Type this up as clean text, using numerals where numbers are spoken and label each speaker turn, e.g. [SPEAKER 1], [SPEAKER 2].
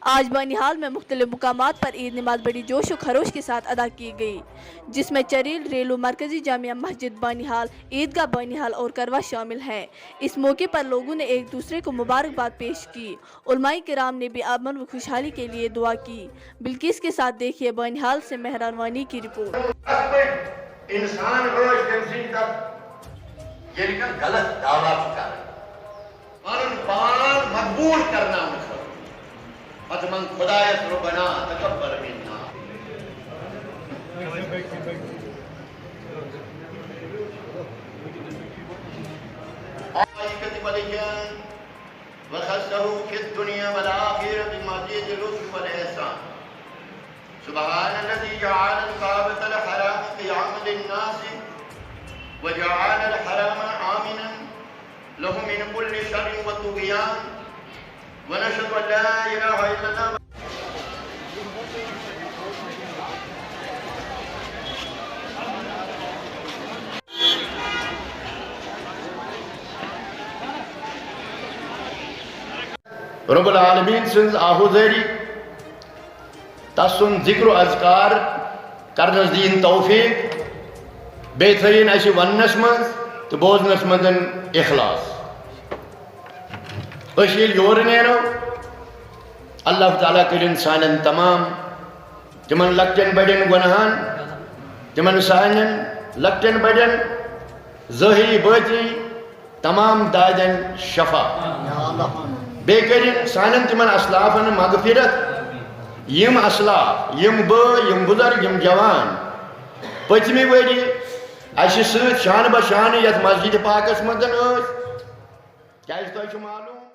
[SPEAKER 1] آج بانہال میں مختلف مقامات پر عید نماز بڑی جوش و خروش کے ساتھ ادا کی گئی، جس میں چریل، ریلو، مرکزی جامعہ مسجد بانہال، عیدگاہ بانہال اور کروا شامل ہیں۔ اس موقع پر لوگوں نے ایک دوسرے کو مبارکباد پیش کی۔ علماء کرام نے بھی امن و خوشحالی کے لیے دعا کی۔ بلقیس کے ساتھ دیکھیے بانہال سے مہران وانی کی رپورٹ۔
[SPEAKER 2] انسان یہ غلط دعویٰ پان مقبول کرنا حتماً خدایت ربنا تقبل منا۔ آئیکت ملیان وخصہ فی الدنیا والآخرہ بمزید لطف والإحسان۔ سبحان الذي جعل الكعبة الحرام قياما للناس وجعل الحرام آمنا له من كل شر وطغيان ونشهد أن لا إله إلا الله۔ رب العالمین سنز آہوزری تسن ذکر و اذکار کرنس دین توفیق بیترین ایسی وننس من تو بوزنس مندن اخلاص۔ اشیل یور نیرو اللہ تعالیٰ کرن سانن تمام تمن لکٹن بڑن گناہان تمن سانن لکٹن بڑن ظاہری باطنی تمام دادن شفا بے کرن سانن تمن اسلافن مغفرت یم اسلاف یم یم بزرگ یم جوان پتمی وری اسی سۭتۍ شان بشان یتھ مسجد پاکس مندن ٲسۍ کیازِ تۄہہِ چھُ معلوم